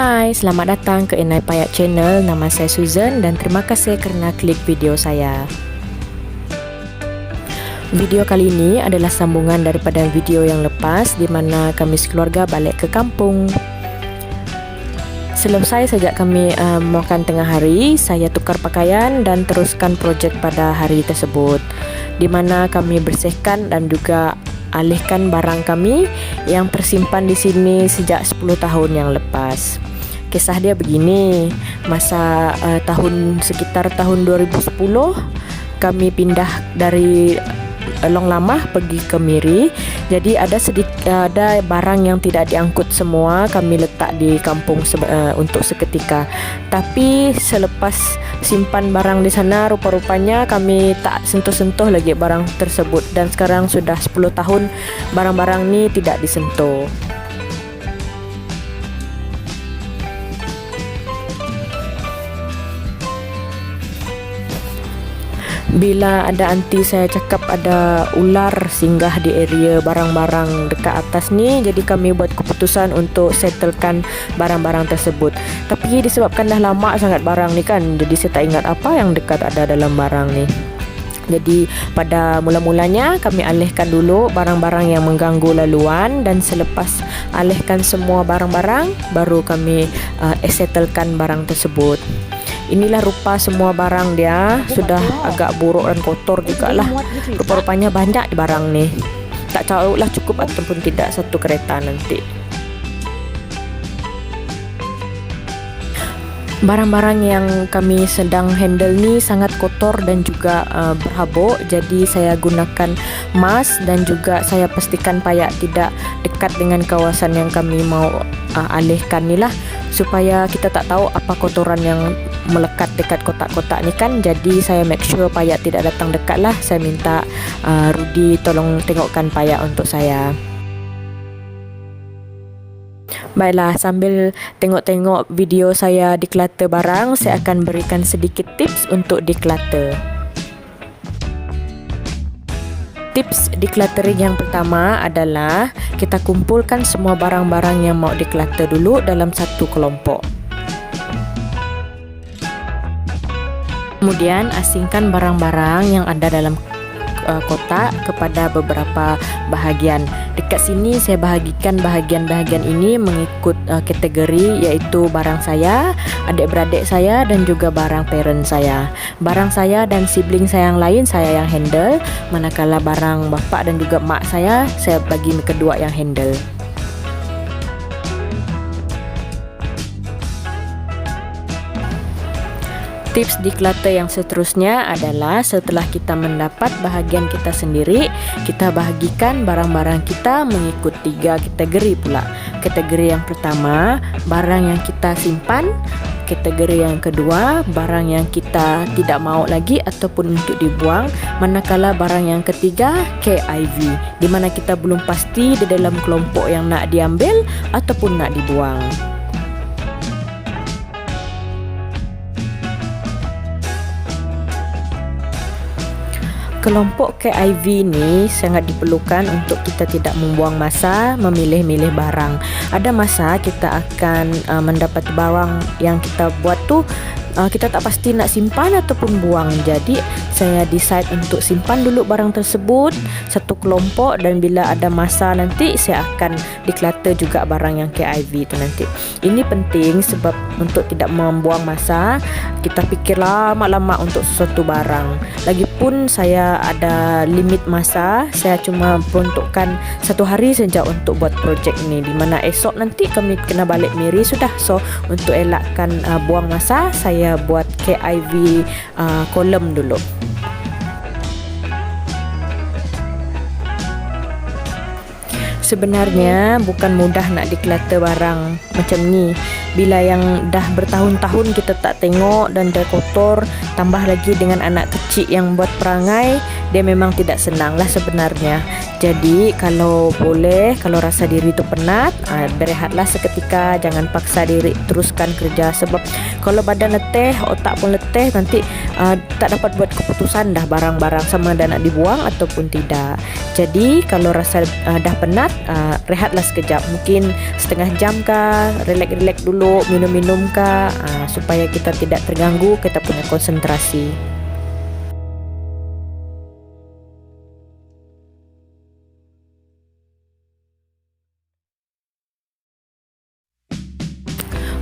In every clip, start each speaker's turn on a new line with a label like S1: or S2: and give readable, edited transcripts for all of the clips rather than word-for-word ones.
S1: Hai, selamat datang ke Inai Payak Channel. Nama saya Susan dan terima kasih kerana klik video saya. Video kali ini adalah sambungan daripada video yang lepas di mana kami sekeluarga balik ke kampung. Selesai sejak kami makan tengah hari, saya tukar pakaian dan teruskan projek pada hari tersebut, di mana kami bersihkan dan juga alihkan barang kami yang tersimpan di sini sejak 10 tahun yang lepas. Kisah dia begini, masa sekitar tahun 2010 kami pindah dari Long Lamah pergi ke Miri. Jadi ada barang yang tidak diangkut semua kami letak di kampung untuk seketika. Tapi selepas simpan barang di sana, rupa-rupanya kami tak sentuh-sentuh lagi barang tersebut, dan sekarang sudah 10 tahun barang-barang ni tidak disentuh. Bila ada anti saya cakap ada ular singgah di area barang-barang dekat atas ni, jadi kami buat keputusan untuk settlekan barang-barang tersebut. Tapi disebabkan dah lama sangat barang ni kan, jadi saya tak ingat apa yang dekat ada dalam barang ni. Jadi pada mula-mulanya kami alihkan dulu barang-barang yang mengganggu laluan, dan selepas alihkan semua barang-barang baru kami settlekan barang tersebut. Inilah rupa semua barang dia, sudah agak buruk dan kotor jugalah. Rupa-rupanya banyak barang ni. Tak tahulah cukup ataupun tidak satu kereta nanti. Barang-barang yang kami sedang handle ni sangat kotor dan juga berhabuk. Jadi saya gunakan mask dan juga saya pastikan payak tidak dekat dengan kawasan yang kami mau alihkan ni lah, supaya kita tak tahu apa kotoran yang melekat dekat kotak-kotak ni kan. Jadi saya make sure payak tidak datang dekat lah. Saya minta Rudy tolong tengokkan payak untuk saya. Baiklah, sambil tengok-tengok video saya declutter barang, saya akan berikan sedikit tips untuk declutter. Tips decluttering yang pertama adalah kita kumpulkan semua barang-barang yang mau declutter dulu dalam satu kelompok. Kemudian asingkan barang-barang yang ada dalam kotak kepada beberapa bahagian. Dekat sini saya bahagikan bahagian-bahagian ini mengikut kategori, iaitu barang saya, adik-beradik saya dan juga barang parent saya. Barang saya dan sibling saya yang lain saya yang handle, manakala barang bapa dan juga mak saya bagi kedua yang handle. Tips declutter yang seterusnya adalah setelah kita mendapat bahagian kita sendiri, kita bahagikan barang-barang kita mengikut 3 kategori pula. Kategori yang pertama, barang yang kita simpan. Kategori yang kedua, barang yang kita tidak mahu lagi ataupun untuk dibuang. Manakala barang yang ketiga, KIV, di mana kita belum pasti di dalam kelompok yang nak diambil ataupun nak dibuang. Kelompok KIV ni sangat diperlukan untuk kita tidak membuang masa memilih-milih barang. Ada masa kita akan mendapat barang yang kita buat tu kita tak pasti nak simpan ataupun buang. Jadi saya decide untuk simpan dulu barang tersebut satu kelompok, dan bila ada masa nanti saya akan declutter juga barang yang KIV itu nanti. Ini penting sebab untuk tidak membuang masa, kita fikir lama-lama untuk sesuatu barang. Lagipun saya ada limit masa, saya cuma peruntukkan 1 hari saja untuk buat projek ini, di mana esok nanti kami kena balik Miri sudah. So untuk elakkan buang masa, saya buat KIV kolom dulu. Sebenarnya bukan mudah nak declutter barang macam ni. Bila yang dah bertahun-tahun kita tak tengok dan dah kotor, Tambah lagi dengan anak kecil yang buat perangai, dia memang tidak senang lah sebenarnya. Jadi kalau boleh, kalau rasa diri itu penat, berehatlah seketika, jangan paksa diri teruskan kerja. Sebab kalau badan letih, otak pun letih, nanti tak dapat buat keputusan dah barang-barang sama ada nak dibuang ataupun tidak. Jadi kalau rasa dah penat, rehatlah sekejap, mungkin setengah jam kah, relax-relax dulu, minum-minum kah, supaya kita tidak terganggu kita punya konsentrasi.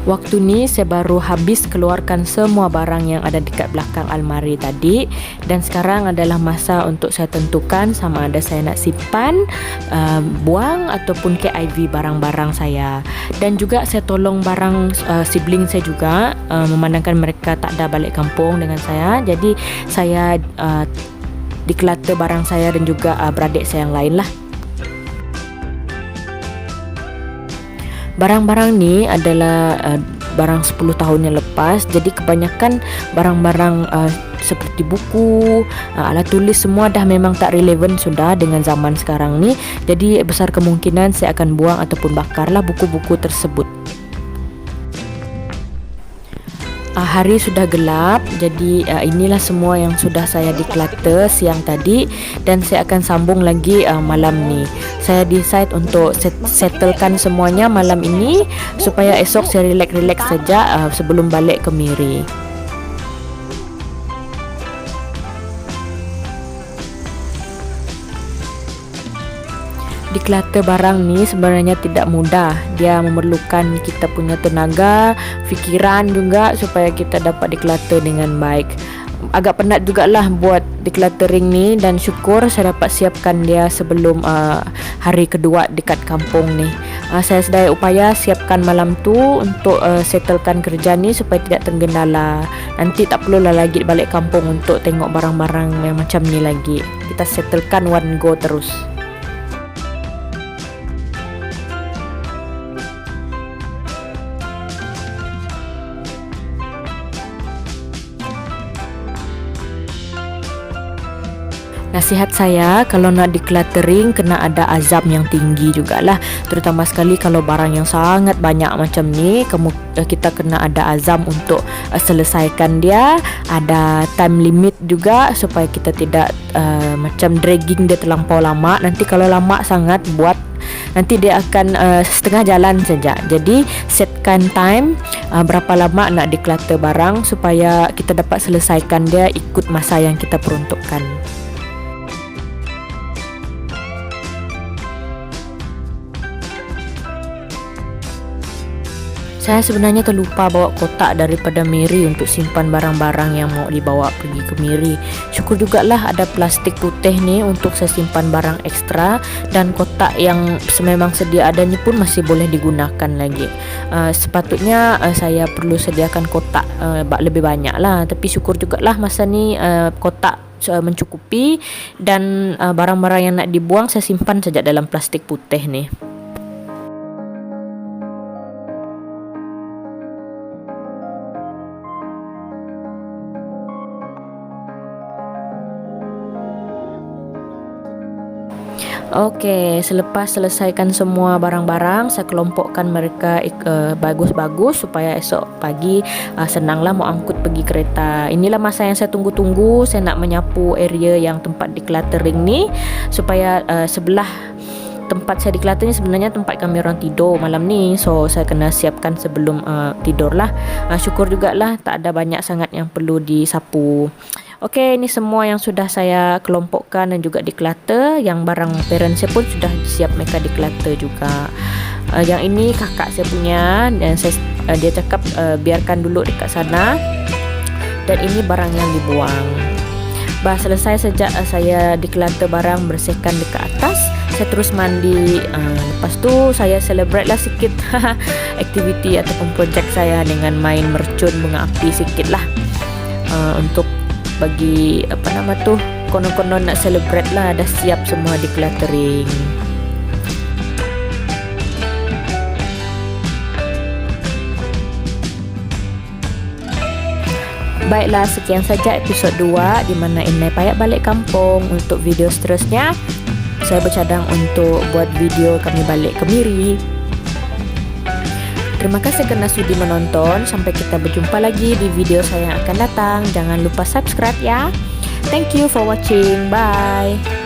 S1: Waktu ni saya baru habis keluarkan semua barang yang ada dekat belakang almari tadi, dan sekarang adalah masa untuk saya tentukan sama ada saya nak simpan, buang ataupun KIV barang-barang saya. Dan juga saya tolong barang sibling saya juga, memandangkan mereka tak ada balik kampung dengan saya. Jadi saya declutter barang saya dan juga beradik saya yang lain lah. Barang-barang ni adalah barang 10 tahun yang lepas. Jadi kebanyakan barang-barang seperti buku, alat tulis semua dah memang tak relevan sudah dengan zaman sekarang ni. Jadi besar kemungkinan saya akan buang ataupun bakarlah buku-buku tersebut. Hari sudah gelap, jadi inilah semua yang sudah saya declutter siang tadi, dan saya akan sambung lagi malam ni. Saya decide untuk settlekan semuanya malam ini supaya esok saya relax-relax saja sebelum balik ke Miri. Declutter barang ni sebenarnya tidak mudah. Dia memerlukan kita punya tenaga, fikiran juga supaya kita dapat declutter dengan baik. Agak penat jugalah buat decluttering ni, dan syukur saya dapat siapkan dia sebelum hari kedua dekat kampung ni. Saya sedaya upaya siapkan malam tu untuk settlekan kerja ni supaya tidak tergendala. Nanti tak perlulah lagi balik kampung untuk tengok barang-barang yang macam ni lagi. Kita settlekan one go terus. Nasihat saya, kalau nak decluttering kena ada azam yang tinggi jugalah. Terutama sekali kalau barang yang sangat banyak macam ni, kita kena ada azam untuk selesaikan dia. Ada time limit juga supaya kita tidak macam dragging dia terlampau lama. Nanti kalau lama sangat buat, nanti dia akan setengah jalan saja. Jadi setkan time berapa lama nak declutter barang supaya kita dapat selesaikan dia ikut masa yang kita peruntukkan. Saya sebenarnya terlupa bawa kotak daripada Miri untuk simpan barang-barang yang mau dibawa pergi ke Miri. Syukur jugalah ada plastik putih ni untuk saya simpan barang ekstra, dan kotak yang sememang sedia adanya pun masih boleh digunakan lagi. Sepatutnya saya perlu sediakan kotak lebih banyak lah, tapi syukur jugalah masa ni kotak mencukupi, dan barang-barang yang nak dibuang saya simpan saja dalam plastik putih ni. Okey, selepas selesaikan semua barang-barang, saya kelompokkan mereka bagus-bagus supaya esok pagi senanglah mau angkut pergi kereta. Inilah masa yang saya tunggu-tunggu. Saya nak menyapu area yang tempat decluttering ni supaya sebelah tempat saya declutter ni sebenarnya tempat kami orang tidur malam ni. So saya kena siapkan sebelum tidur lah. Syukur jugalah tak ada banyak sangat yang perlu disapu. Okey, ini semua yang sudah saya kelompokkan dan juga declutter. Yang barang parent saya pun sudah siap mereka declutter juga. Yang ini kakak saya punya, dan dia cakap biarkan dulu dekat sana. Dan ini barang yang dibuang. Selesai sejak saya declutter barang, bersihkan dekat atas, saya terus mandi. Lepas tu saya celebrate lah sikit aktiviti ataupun projek saya dengan main mercun bunga api sikit lah, untuk bagi konon-konon nak celebrate lah, dah siap semua decluttering. Baiklah, sekian saja episod 2 di mana Inai payah balik kampung. Untuk video seterusnya saya bercadang untuk buat video kami balik ke Miri. Terima kasih kerana sudi menonton. Sampai kita berjumpa lagi di video saya yang akan datang. Jangan lupa subscribe ya. Thank you for watching. Bye.